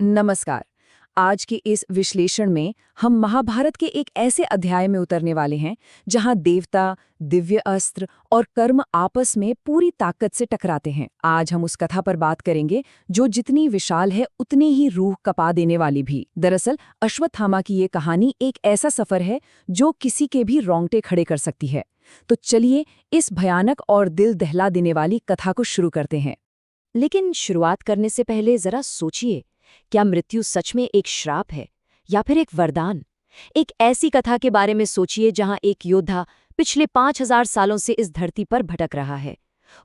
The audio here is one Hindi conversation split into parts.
नमस्कार। आज के इस विश्लेषण में हम महाभारत के एक ऐसे अध्याय में उतरने वाले हैं जहां देवता, दिव्य अस्त्र और कर्म आपस में पूरी ताकत से टकराते हैं। आज हम उस कथा पर बात करेंगे जो जितनी विशाल है उतनी ही रूह कपा देने वाली भी। दरअसल अश्वत्थामा की ये कहानी एक ऐसा सफर है जो किसी के भी रोंगटे खड़े कर सकती है। तो चलिए इस भयानक और दिल दहला देने वाली कथा को शुरू करते हैं। लेकिन शुरुआत करने से पहले जरा सोचिए, क्या मृत्यु सच में एक श्राप है या फिर एक वरदान? एक ऐसी कथा के बारे में सोचिए जहां एक योद्धा पिछले 5000 सालों से इस धरती पर भटक रहा है।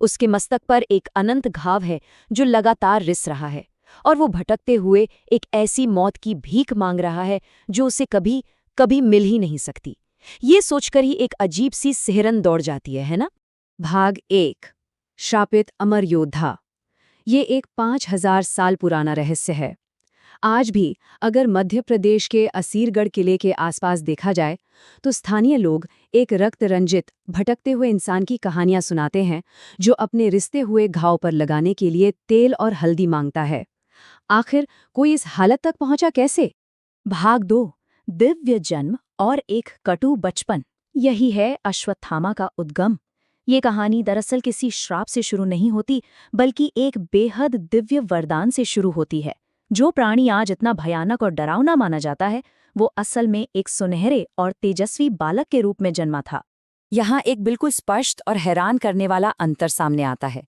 उसके मस्तक पर एक अनंत घाव है जो लगातार रिस रहा है, और वो भटकते हुए एक ऐसी मौत की भीख मांग रहा है जो उसे कभी कभी मिल ही नहीं सकती। ये सोचकर ही एक अजीब सी सिहरन दौड़ जाती है ना? भाग 1, शापित अमर योद्धा। ये एक 5000 साल पुराना रहस्य है। आज भी अगर मध्य प्रदेश के असीरगढ़ किले के आसपास देखा जाए तो स्थानीय लोग एक रक्त रंजित भटकते हुए इंसान की कहानियां सुनाते हैं जो अपने रिश्ते हुए घाव पर लगाने के लिए तेल और हल्दी मांगता है। आखिर कोई इस हालत तक पहुंचा कैसे? भाग 2, दिव्य जन्म और एक कटु बचपन। यही है अश्वत्थामा का उद्गम। ये कहानी दरअसल किसी श्राप से शुरू नहीं होती, बल्कि एक बेहद दिव्य वरदान से शुरू होती है। जो प्राणी आज इतना भयानक और डरावना माना जाता है, वो असल में एक सुनहरे और तेजस्वी बालक के रूप में जन्मा था। यहाँ एक बिल्कुल स्पष्ट और हैरान करने वाला अंतर सामने आता है।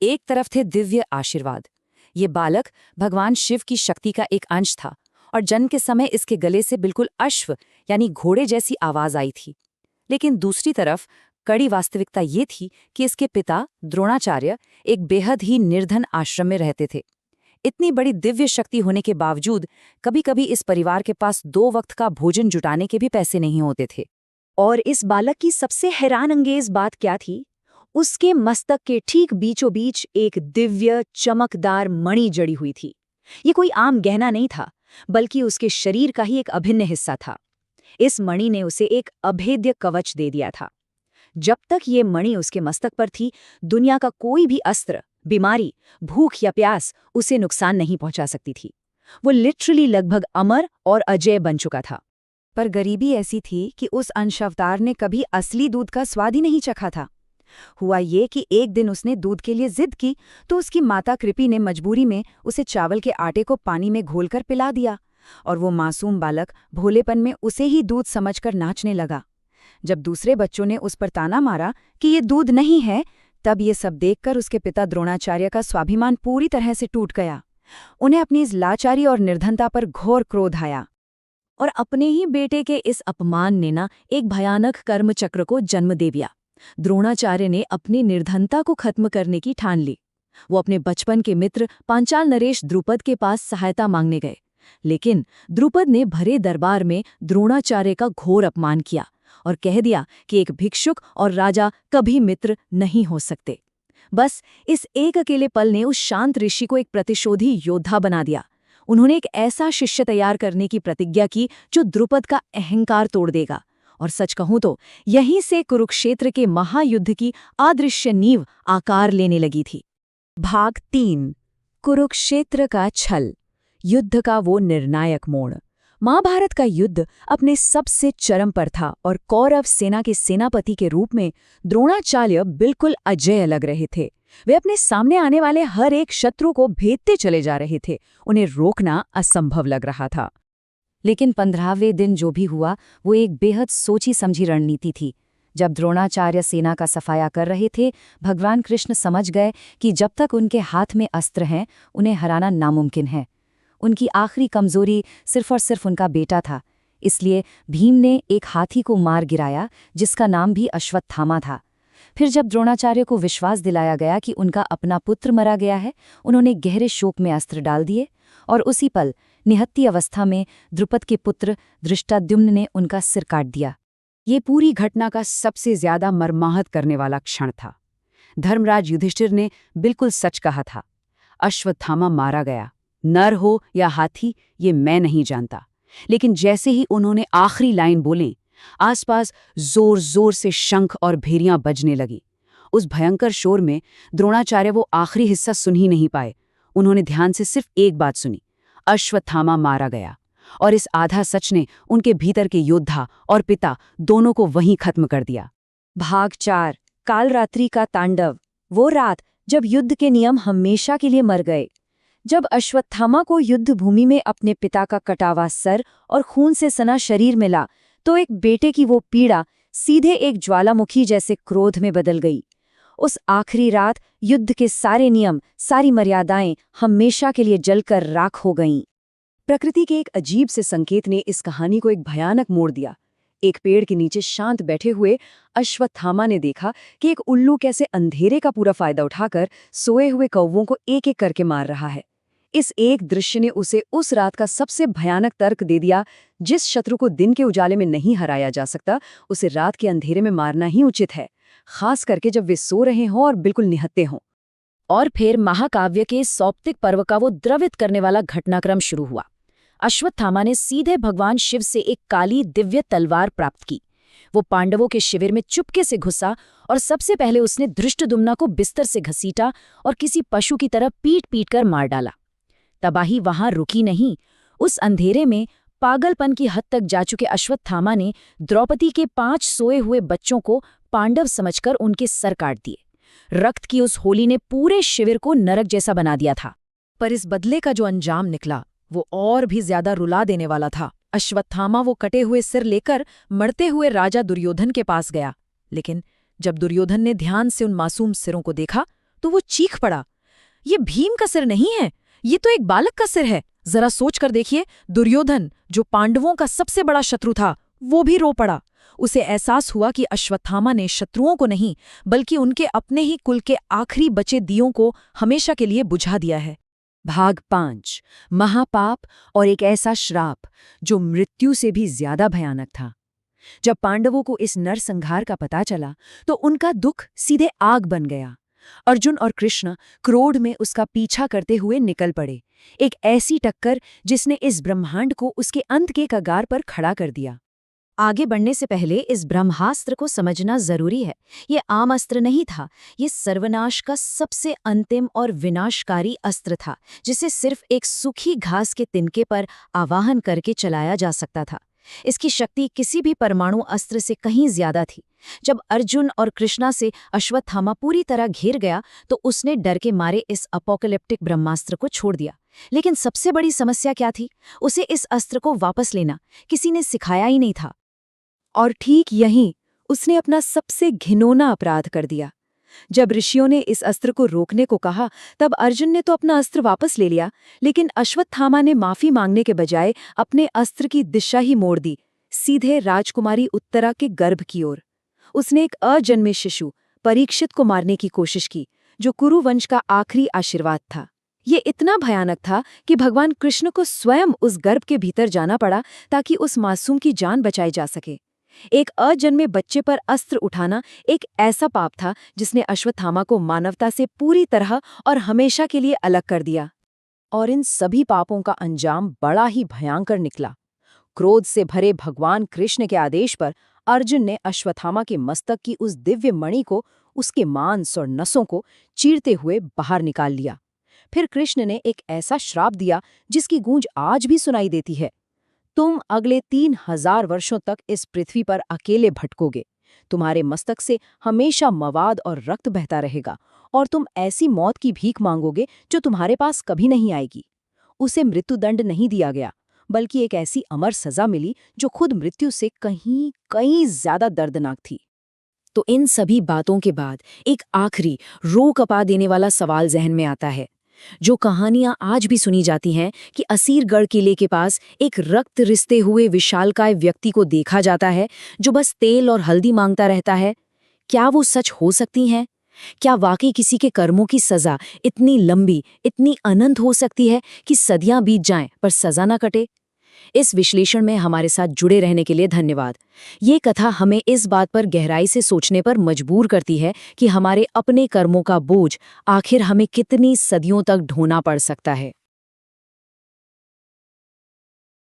एक तरफ थे दिव्य आशीर्वाद। ये बालक भगवान शिव की शक्ति का एक अंश था और जन्म के समय इसके गले से बिल्कुल अश्व यानी घोड़े जैसी आवाज आई थी। लेकिन दूसरी तरफ कड़ी वास्तविकता ये थी कि इसके पिता द्रोणाचार्य एक बेहद ही निर्धन आश्रम में रहते थे। इतनी बड़ी दिव्य शक्ति होने के बावजूद कभी-कभी इस परिवार के पास 2 वक्त का भोजन जुटाने के भी पैसे नहीं होते थे। और इस बालक की सबसे हैरानअंगेज बात क्या थी? उसके मस्तक के ठीक बीचों बीच एक दिव्य चमकदार मणि जड़ी हुई थी। ये कोई आम गहना नहीं था, बल्कि उसके शरीर का ही एक अभिन्न हिस्सा था। इस मणि ने उसे एक अभेद्य कवच दे दिया था। जब तक ये मणि उसके मस्तक पर थी, दुनिया का कोई भी अस्त्र, बीमारी, भूख या प्यास उसे नुकसान नहीं पहुंचा सकती थी। वो लिटरली लगभग अमर और अजय बन चुका था। पर गरीबी ऐसी थी कि उस अंश अवतार ने कभी असली दूध का स्वाद ही नहीं चखा था। हुआ ये कि एक दिन उसने दूध के लिए जिद की तो उसकी माता कृपी ने मजबूरी में उसे चावल के आटे को पानी में घोलकर पिला दिया, और वो मासूम बालक भोलेपन में उसे ही दूध समझकर नाचने लगा। जब दूसरे बच्चों ने उस पर ताना मारा कि ये दूध नहीं है, तब ये सब देखकर उसके पिता द्रोणाचार्य का स्वाभिमान पूरी तरह से टूट गया। उन्हें अपनी इस लाचारी और निर्धनता पर घोर क्रोध आया। और अपने ही बेटे के इस अपमान ने ना एक भयानक कर्मचक्र को जन्म दे दिया। द्रोणाचार्य ने अपनी निर्धनता को खत्म करने की ठान ली। वो अपने बचपन के मित्र पांचाल नरेश द्रुपद के पास सहायता मांगने गए, लेकिन द्रुपद ने भरे दरबार में द्रोणाचार्य का घोर अपमान किया और कह दिया कि एक भिक्षुक और राजा कभी मित्र नहीं हो सकते। बस इस एक अकेले पल ने उस शांत ऋषि को एक प्रतिशोधी योद्धा बना दिया। उन्होंने एक ऐसा शिष्य तैयार करने की प्रतिज्ञा की जो द्रुपद का अहंकार तोड़ देगा। और सच कहूं तो यहीं से कुरुक्षेत्र के महायुद्ध की अदृश्य नींव आकार लेने लगी थी। भाग 3, कुरुक्षेत्र का छल, युद्ध का वो निर्णायक मोड़। महाभारत का युद्ध अपने सबसे चरम पर था और कौरव सेना के सेनापति के रूप में द्रोणाचार्य बिल्कुल अजेय लग रहे थे। वे अपने सामने आने वाले हर एक शत्रु को भेदते चले जा रहे थे। उन्हें रोकना असंभव लग रहा था। लेकिन 15वें दिन जो भी हुआ वो एक बेहद सोची समझी रणनीति थी। जब द्रोणाचार्य सेना का सफाया कर रहे थे, भगवान कृष्ण समझ गए कि जब तक उनके हाथ में अस्त्र हैं उन्हें हराना नामुमकिन है। उनकी आखिरी कमजोरी सिर्फ और सिर्फ उनका बेटा था। इसलिए भीम ने एक हाथी को मार गिराया जिसका नाम भी अश्वत्थामा था। फिर जब द्रोणाचार्य को विश्वास दिलाया गया कि उनका अपना पुत्र मरा गया है, उन्होंने गहरे शोक में अस्त्र डाल दिए और उसी पल निहत्ती अवस्था में द्रुपद के पुत्र धृष्टाद्युम्न ने उनका सिर काट दिया। ये पूरी घटना का सबसे ज्यादा मर्माहत करने वाला क्षण था। धर्मराज युधिष्ठिर ने बिल्कुल सच कहा था, अश्वत्थामा मारा गया, नर हो या हाथी ये मैं नहीं जानता। लेकिन जैसे ही उन्होंने आखिरी लाइन बोले, आसपास जोर जोर से शंख और भेरियां बजने लगी। उस भयंकर शोर में द्रोणाचार्य वो आखिरी हिस्सा सुन ही नहीं पाए। उन्होंने ध्यान से सिर्फ एक बात सुनी, अश्वत्थामा मारा गया, और इस आधा सच ने उनके भीतर के योद्धा और पिता दोनों को वहीं खत्म कर दिया। भाग 4 कालरात्रि का तांडव। वो रात जब युद्ध के नियम हमेशा के लिए मर गए। जब अश्वत्थामा को युद्ध भूमि में अपने पिता का कटावा सर और खून से सना शरीर मिला, तो एक बेटे की वो पीड़ा सीधे एक ज्वालामुखी जैसे क्रोध में बदल गई। उस आखिरी रात युद्ध के सारे नियम, सारी मर्यादाएं हमेशा के लिए जलकर राख हो गईं। प्रकृति के एक अजीब से संकेत ने इस कहानी को एक भयानक मोड़ दिया। एक पेड़ के नीचे शांत बैठे हुए अश्वत्थामा ने देखा कि एक उल्लू कैसे अंधेरे का पूरा फायदा उठाकर सोए हुए कौवों को एक एक करके मार रहा है। इस एक दृश्य ने उसे उस रात का सबसे भयानक तर्क दे दिया। जिस शत्रु को दिन के उजाले में नहीं हराया जा सकता, उसे रात के अंधेरे में मारना ही उचित है, खास करके जब वे सो रहे हों और बिल्कुल निहत्ते हों। और फिर महाकाव्य के सौप्तिक पर्व का वो द्रवित करने वाला घटनाक्रम शुरू हुआ। अश्वत्थामा ने सीधे भगवान शिव से एक काली दिव्य तलवार प्राप्त की। वो पांडवों के शिविर में चुपके से घुसा और सबसे पहले उसने धृष्टद्युम्न को बिस्तर से घसीटा और किसी पशु की तरह पीट पीट कर मार डाला। तबाही वहां रुकी नहीं। उस अंधेरे में पागलपन की हद तक जा चुके अश्वत्थामा ने द्रौपदी के 5 सोए हुए बच्चों को पांडव समझकर उनके सर काट दिए। रक्त की उस होली ने पूरे शिविर को नरक जैसा बना दिया था। पर इस बदले का जो अंजाम निकला वो और भी ज्यादा रुला देने वाला था। अश्वत्थामा वो कटे हुए सिर लेकर मरते हुए राजा दुर्योधन के पास गया, लेकिन जब दुर्योधन ने ध्यान से उन मासूम सिरों को देखा तो वो चीख पड़ा, ये भीम का सिर नहीं है, ये तो एक बालक का सिर है। जरा सोच कर देखिए, दुर्योधन जो पांडवों का सबसे बड़ा शत्रु था, वो भी रो पड़ा। उसे एहसास हुआ कि अश्वत्थामा ने शत्रुओं को नहीं बल्कि उनके अपने ही कुल के आखिरी बचे दियों को हमेशा के लिए बुझा दिया है। भाग 5 महापाप और एक ऐसा श्राप जो मृत्यु से भी ज्यादा भयानक था। जब पांडवों को इस नरसंहार का पता चला तो उनका दुख सीधे आग बन गया। अर्जुन और कृष्ण क्रोध में उसका पीछा करते हुए निकल पड़े, एक ऐसी टक्कर जिसने इस ब्रह्मांड को उसके अंत के कगार पर खड़ा कर दिया। आगे बढ़ने से पहले इस ब्रह्मास्त्र को समझना जरूरी है। ये आम अस्त्र नहीं था, ये सर्वनाश का सबसे अंतिम और विनाशकारी अस्त्र था, जिसे सिर्फ एक सूखी घास के तिनके पर आवाहन करके चलाया जा सकता था। इसकी शक्ति किसी भी परमाणु अस्त्र से कहीं ज्यादा थी। जब अर्जुन और कृष्णा से अश्वत्थामा पूरी तरह घिर गया तो उसने डर के मारे इस अपोकलिप्टिक ब्रह्मास्त्र को छोड़ दिया। लेकिन सबसे बड़ी समस्या क्या थी? उसे इस अस्त्र को वापस लेना किसी ने सिखाया ही नहीं था। और ठीक यहीं उसने अपना सबसे घिनौना अपराध कर दिया। जब ऋषियों ने इस अस्त्र को रोकने को कहा तब अर्जुन ने तो अपना अस्त्र वापस ले लिया, लेकिन अश्वत्थामा ने माफी मांगने के बजाय अपने अस्त्र की दिशा ही मोड़ दी, सीधे राजकुमारी उत्तरा के गर्भ की ओर। उसने एक अजन्मे शिशु परीक्षित को मारने की कोशिश की, जो कुरु वंश का आखिरी आशीर्वाद था। ये इतना भयानक था कि भगवान कृष्ण को स्वयं उस गर्भ के भीतर जाना पड़ा ताकि उस मासूम की जान बचाई जा सके। एक अजन्मे बच्चे पर अस्त्र उठाना एक ऐसा पाप था जिसने अश्वत्थामा को मानवता से पूरी तरह और हमेशा के लिए अलग कर दिया। और इन सभी पापों का अंजाम बड़ा ही भयंकर निकला। क्रोध से भरे भगवान कृष्ण के आदेश पर अर्जुन ने अश्वत्थामा के मस्तक की उस दिव्य मणि को, उसके मांस और नसों को चीरते हुए बाहर निकाल लिया। फिर कृष्ण ने एक ऐसा श्राप दिया जिसकी गूंज आज भी सुनाई देती है, तुम अगले 3000 वर्षों तक इस पृथ्वी पर अकेले भटकोगे। तुम्हारे मस्तक से हमेशा मवाद और रक्त बहता रहेगा और तुम ऐसी मौत की भीख मांगोगे जो तुम्हारे पास कभी नहीं आएगी। उसे मृत्युदंड नहीं दिया गया, बल्कि एक ऐसी अमर सजा मिली जो खुद मृत्यु से कहीं ज्यादा दर्दनाक थी। तो इन सभी बातों के बाद एक आखिरी रो कपा देने वाला सवाल जहन में आता है। जो कहानियां आज भी सुनी जाती हैं कि असीरगढ़ किले के पास एक रक्त रिसते हुए विशालकाय व्यक्ति को देखा जाता है जो बस तेल और हल्दी मांगता रहता है, क्या वो सच हो सकती हैं? क्या वाकई किसी के कर्मों की सजा इतनी लंबी, इतनी अनंत हो सकती है कि सदियां बीत जाएं पर सजा ना कटे? इस विश्लेषण में हमारे साथ जुड़े रहने के लिए धन्यवाद। ये कथा हमें इस बात पर गहराई से सोचने पर मजबूर करती है कि हमारे अपने कर्मों का बोझ आखिर हमें कितनी सदियों तक ढोना पड़ सकता है।